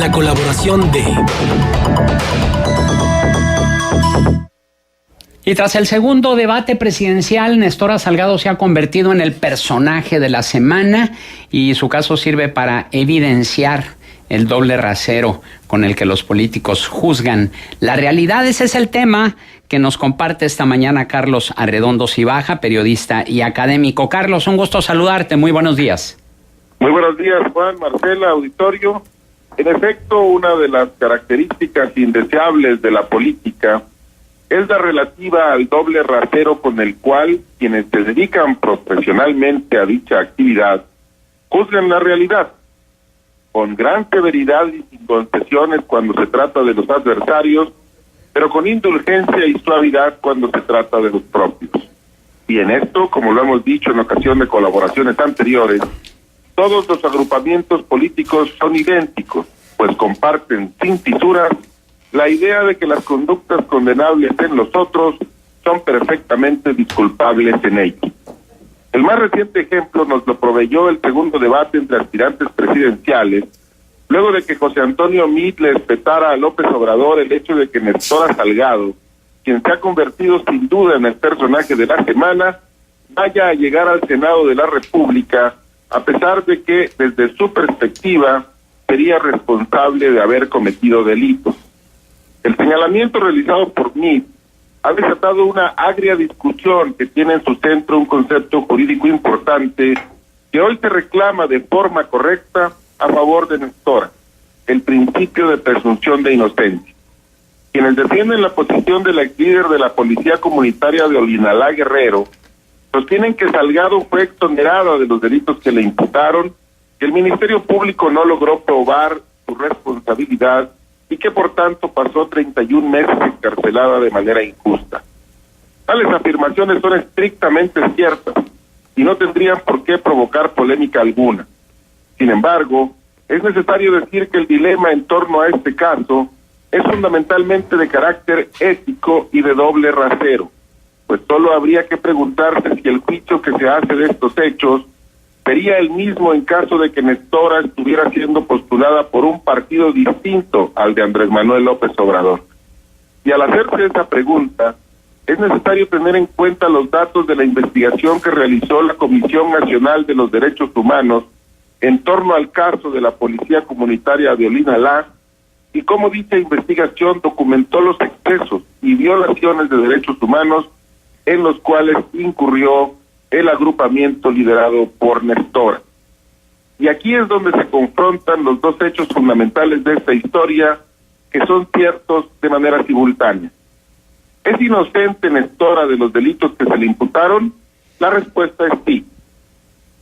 la colaboración de... Y tras el segundo debate presidencial, Nestora Salgado se ha convertido en el personaje de la semana y su caso sirve para evidenciar el doble rasero con el que los políticos juzgan la realidad. Ese es el tema que nos comparte esta mañana Carlos Arredondo Cibaja, periodista y académico. Carlos, un gusto saludarte. Muy buenos días. Muy buenos días, Juan, Marcela, auditorio. En efecto, una de las características indeseables de la política es la relativa al doble rasero con el cual quienes se dedican profesionalmente a dicha actividad juzgan la realidad, con gran severidad y sin concesiones cuando se trata de los adversarios, pero con indulgencia y suavidad cuando se trata de los propios. Y en esto, como lo hemos dicho en ocasión de colaboraciones anteriores, todos los agrupamientos políticos son idénticos, pues comparten sin fisuras la idea de que las conductas condenables en los otros son perfectamente disculpables en ellos. El más reciente ejemplo nos lo proveyó el segundo debate entre aspirantes presidenciales, luego de que José Antonio Meade le espetara a López Obrador el hecho de que Nestora Salgado, quien se ha convertido sin duda en el personaje de la semana, vaya a llegar al Senado de la República, a pesar de que, desde su perspectiva, sería responsable de haber cometido delitos. El señalamiento realizado por Meade ha desatado una agria discusión que tiene en su centro un concepto jurídico importante que hoy se reclama de forma correcta a favor de Nestora, el principio de presunción de inocencia. Quienes defienden la posición de la ex líder de la Policía Comunitaria de Olinalá, Guerrero, sostienen que Salgado fue exonerada de los delitos que le imputaron, que el Ministerio Público no logró probar su responsabilidad y que por tanto pasó 31 meses encarcelada de manera injusta. Tales afirmaciones son estrictamente ciertas y no tendrían por qué provocar polémica alguna. Sin embargo, es necesario decir que el dilema en torno a este caso es fundamentalmente de carácter ético y de doble rasero, pues solo habría que preguntarse si el juicio que se hace de estos hechos sería el mismo en caso de que Nestora estuviera siendo postulada por un partido distinto al de Andrés Manuel López Obrador. Y al hacerse esa pregunta, es necesario tener en cuenta los datos de la investigación que realizó la Comisión Nacional de los Derechos Humanos en torno al caso de la Policía Comunitaria de Olinalá y cómo dicha investigación documentó los excesos y violaciones de derechos humanos en los cuales incurrió el agrupamiento liderado por Nestora. Y aquí es donde se confrontan los dos hechos fundamentales de esta historia, que son ciertos de manera simultánea. ¿Es inocente Nestora de los delitos que se le imputaron? La respuesta es sí.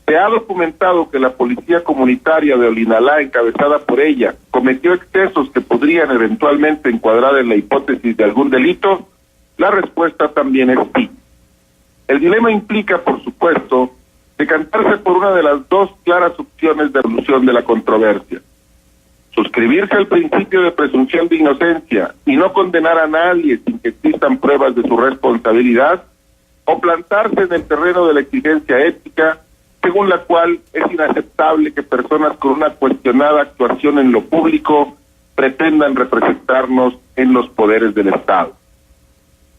¿Se ha documentado que la Policía Comunitaria de Olinalá, encabezada por ella, cometió excesos que podrían eventualmente encuadrar en la hipótesis de algún delito? La respuesta también es sí. El dilema implica, por supuesto, decantarse por una de las dos claras opciones de resolución de la controversia. Suscribirse al principio de presunción de inocencia y no condenar a nadie sin que existan pruebas de su responsabilidad, o plantarse en el terreno de la exigencia ética, según la cual es inaceptable que personas con una cuestionada actuación en lo público pretendan representarnos en los poderes del Estado.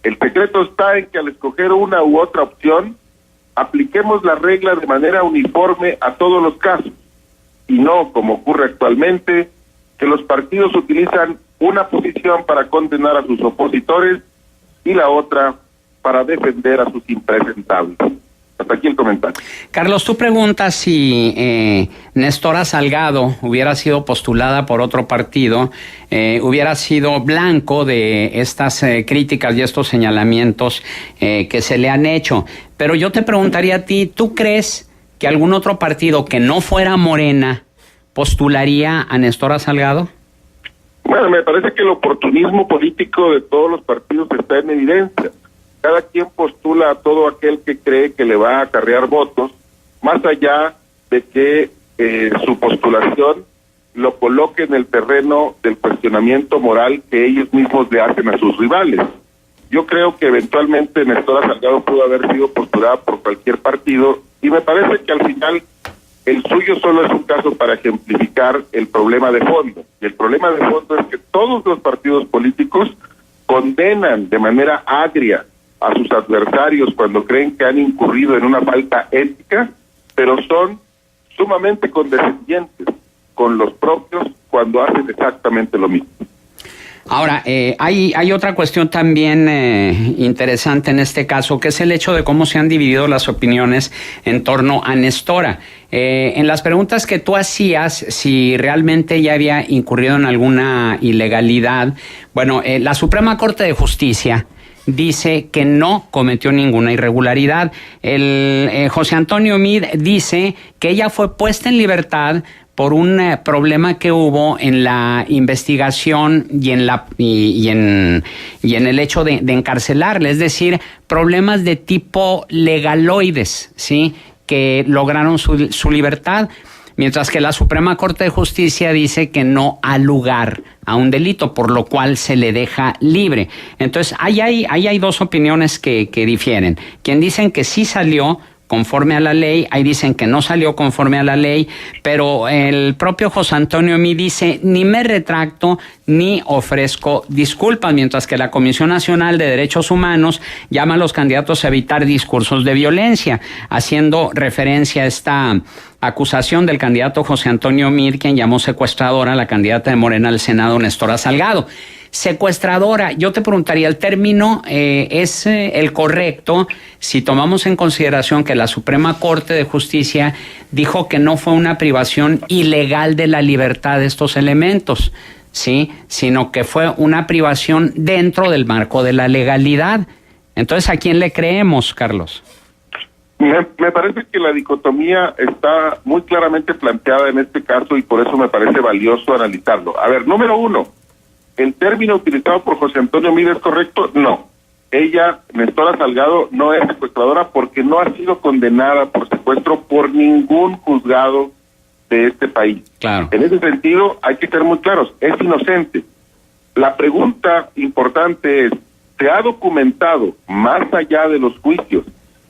El secreto está en que al escoger una u otra opción, apliquemos la regla de manera uniforme a todos los casos, y no, como ocurre actualmente, que los partidos utilizan una posición para condenar a sus opositores y la otra para defender a sus impresentables. Hasta aquí el comentario. Carlos, tú preguntas si Nestora Salgado hubiera sido postulada por otro partido, hubiera sido blanco de estas críticas y estos señalamientos que se le han hecho. Pero yo te preguntaría a ti, ¿tú crees que algún otro partido que no fuera Morena postularía a Nestora Salgado? Bueno, me parece que el oportunismo político de todos los partidos está en evidencia. Cada quien postula a todo aquel que cree que le va a acarrear votos, más allá de que su postulación lo coloque en el terreno del cuestionamiento moral que ellos mismos le hacen a sus rivales. Yo creo que eventualmente Nestora Salgado pudo haber sido postulada por cualquier partido y me parece que al final el suyo solo es un caso para ejemplificar el problema de fondo. Y el problema de fondo es que todos los partidos políticos condenan de manera agria a sus adversarios cuando creen que han incurrido en una falta ética, pero son sumamente condescendientes con los propios cuando hacen exactamente lo mismo. Ahora, hay otra cuestión también interesante en este caso, que es el hecho de cómo se han dividido las opiniones en torno a Nestora. En las preguntas que tú hacías, si realmente ella había incurrido en alguna ilegalidad, bueno, la Suprema Corte de Justicia dice que no cometió ninguna irregularidad. José Antonio Meade dice que ella fue puesta en libertad por un problema que hubo en la investigación y en el hecho de encarcelarle, es decir, problemas de tipo legaloides, ¿sí?, que lograron su libertad, mientras que la Suprema Corte de Justicia dice que no ha lugar a un delito, por lo cual se le deja libre. Entonces, ahí hay dos opiniones que difieren. Quien dicen que sí salió conforme a la ley, ahí dicen que no salió conforme a la ley, pero el propio José Antonio Meade dice, ni me retracto ni ofrezco disculpas, mientras que la Comisión Nacional de Derechos Humanos llama a los candidatos a evitar discursos de violencia, haciendo referencia a esta acusación del candidato José Antonio Meade, quien llamó secuestradora a la candidata de Morena al Senado, Nestora Salgado. Secuestradora, yo te preguntaría, ¿el término es el correcto si tomamos en consideración que la Suprema Corte de Justicia dijo que no fue una privación ilegal de la libertad de estos elementos, ¿sí?, sino que fue una privación dentro del marco de la legalidad? Entonces, ¿a quién le creemos, Carlos? Me parece que la dicotomía está muy claramente planteada en este caso y por eso me parece valioso analizarlo. A ver, número uno, ¿el término utilizado por José Antonio Meade es correcto? No. Ella, Nestora Salgado, no es secuestradora porque no ha sido condenada por secuestro por ningún juzgado de este país. Claro. En ese sentido, hay que ser muy claros, es inocente. La pregunta importante es, ¿se ha documentado, más allá de los juicios,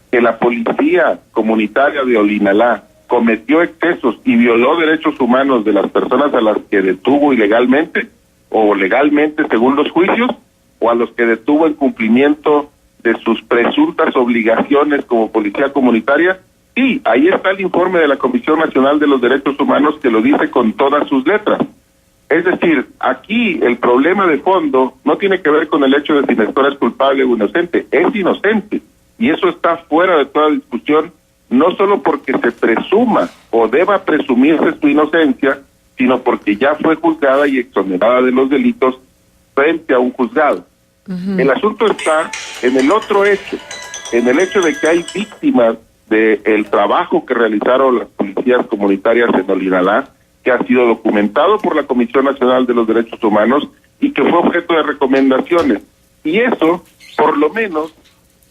que la policía comunitaria de Olinalá cometió excesos y violó derechos humanos de las personas a las que detuvo ilegalmente o legalmente según los juicios, o a los que detuvo en cumplimiento de sus presuntas obligaciones como policía comunitaria? Sí, ahí está el informe de la Comisión Nacional de los Derechos Humanos que lo dice con todas sus letras. Es decir, aquí el problema de fondo no tiene que ver con el hecho de si Nestora es culpable o inocente, es inocente, y eso está fuera de toda discusión, no solo porque se presuma o deba presumirse su inocencia, sino porque ya fue juzgada y exonerada de los delitos frente a un juzgado. Uh-huh. El asunto está en el otro hecho, en el hecho de que hay víctimas del trabajo que realizaron las policías comunitarias en Olinalá, que ha sido documentado por la Comisión Nacional de los Derechos Humanos y que fue objeto de recomendaciones. Y eso, por lo menos,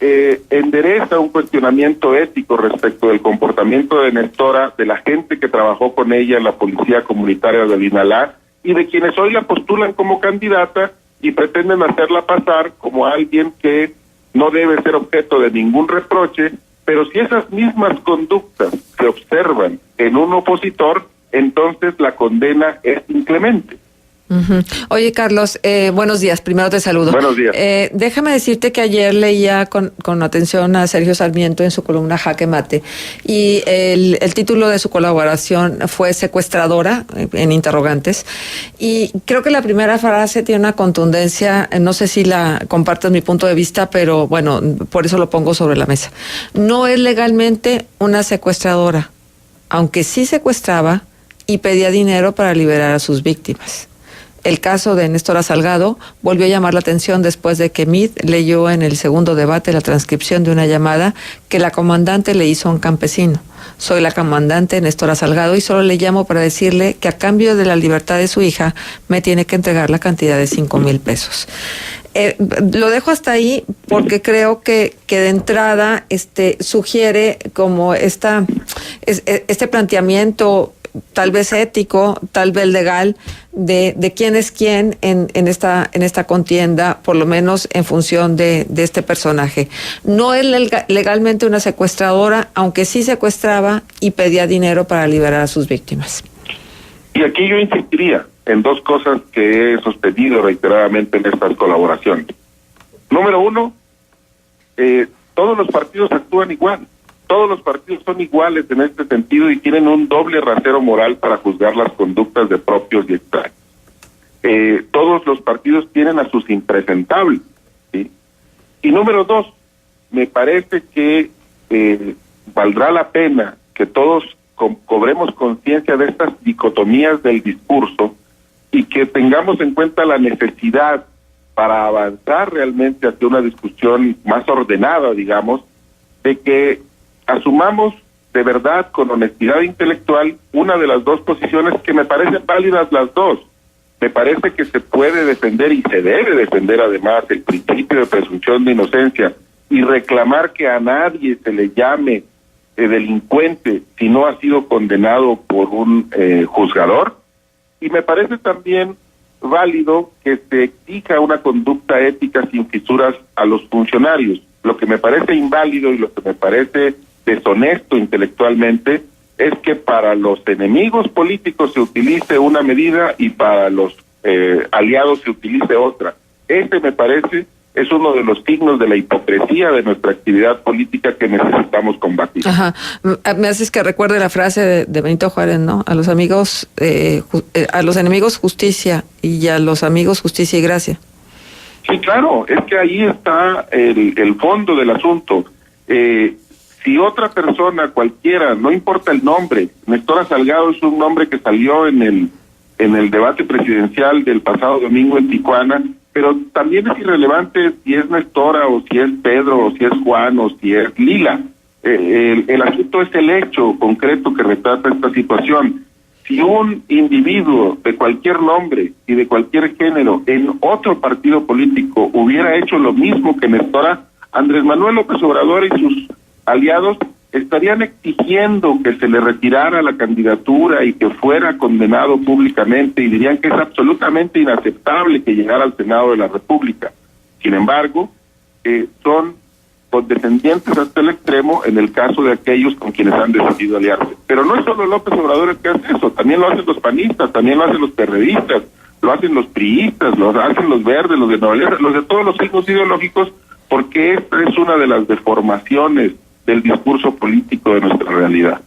endereza un cuestionamiento ético respecto del comportamiento de Nestora, de la gente que trabajó con ella en la policía comunitaria de Olinalá y de quienes hoy la postulan como candidata y pretenden hacerla pasar como alguien que no debe ser objeto de ningún reproche, pero si esas mismas conductas se observan en un opositor, entonces la condena es inclemente. Uh-huh. Oye, Carlos, buenos días, primero te saludo. Buenos días. Déjame decirte que ayer leía con atención a Sergio Sarmiento en su columna Jaque Mate, y el título de su colaboración fue Secuestradora, en interrogantes, y creo que la primera frase tiene una contundencia, no sé si la compartes mi punto de vista, pero bueno, por eso lo pongo sobre la mesa. No es legalmente una secuestradora, aunque sí secuestraba y pedía dinero para liberar a sus víctimas. El caso de Nestora Salgado volvió a llamar la atención después de que Meade leyó en el segundo debate la transcripción de una llamada que la comandante le hizo a un campesino. Soy la comandante Nestora Salgado y solo le llamo para decirle que a cambio de la libertad de su hija me tiene que entregar la cantidad de 5,000 pesos. Lo dejo hasta ahí porque creo que de entrada sugiere como este planteamiento tal vez ético, tal vez legal, de quién es quién en esta contienda, por lo menos en función de este personaje. No es legalmente una secuestradora, aunque sí secuestraba y pedía dinero para liberar a sus víctimas. Y aquí yo insistiría en dos cosas que he sostenido reiteradamente en estas colaboraciones. Número uno, todos los partidos actúan igual. Todos los partidos son iguales en este sentido y tienen un doble rasero moral para juzgar las conductas de propios y extraños. Todos los partidos tienen a sus impresentables, ¿sí? Y número dos, me parece que valdrá la pena que todos cobremos conciencia de estas dicotomías del discurso y que tengamos en cuenta la necesidad para avanzar realmente hacia una discusión más ordenada, digamos, de que asumamos de verdad, con honestidad intelectual, una de las dos posiciones que me parecen válidas las dos. Me parece que se puede defender y se debe defender además el principio de presunción de inocencia y reclamar que a nadie se le llame delincuente si no ha sido condenado por un juzgador. Y me parece también válido que se exija una conducta ética sin fisuras a los funcionarios. Lo que me parece inválido y lo que me parece deshonesto intelectualmente es que para los enemigos políticos se utilice una medida y para los aliados se utilice otra. Este me parece es uno de los signos de la hipocresía de nuestra actividad política que necesitamos combatir. Ajá. Me haces que recuerde la frase de Benito Juárez, ¿no? A los amigos, a los enemigos justicia y a los amigos justicia y gracia. Sí, claro, es que ahí está el fondo del asunto. Si otra persona, cualquiera, no importa el nombre, Nestora Salgado es un nombre que salió en el debate presidencial del pasado domingo en Tijuana, pero también es irrelevante si es Nestora o si es Pedro o si es Juan o si es Lila. El asunto es el hecho concreto que retrata esta situación. Si un individuo de cualquier nombre y de cualquier género en otro partido político hubiera hecho lo mismo que Nestora, Andrés Manuel López Obrador y sus aliados estarían exigiendo que se le retirara la candidatura y que fuera condenado públicamente y dirían que es absolutamente inaceptable que llegara al Senado de la República. Sin embargo, son condescendientes hasta el extremo en el caso de aquellos con quienes han decidido aliarse. Pero no es solo López Obrador el que hace eso, también lo hacen los panistas, también lo hacen los perredistas, lo hacen los priistas, lo hacen los verdes, los de Nueva Alianza, los de todos los signos ideológicos, porque esta es una de las deformaciones del discurso político de nuestra realidad.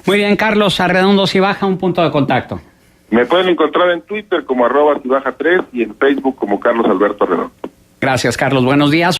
Muy bien, Carlos Arredondo Cibaja, un punto de contacto. Me pueden encontrar en Twitter como @Cibaja3 y en Facebook como Carlos Alberto Arredondo. Gracias, Carlos. Buenos días.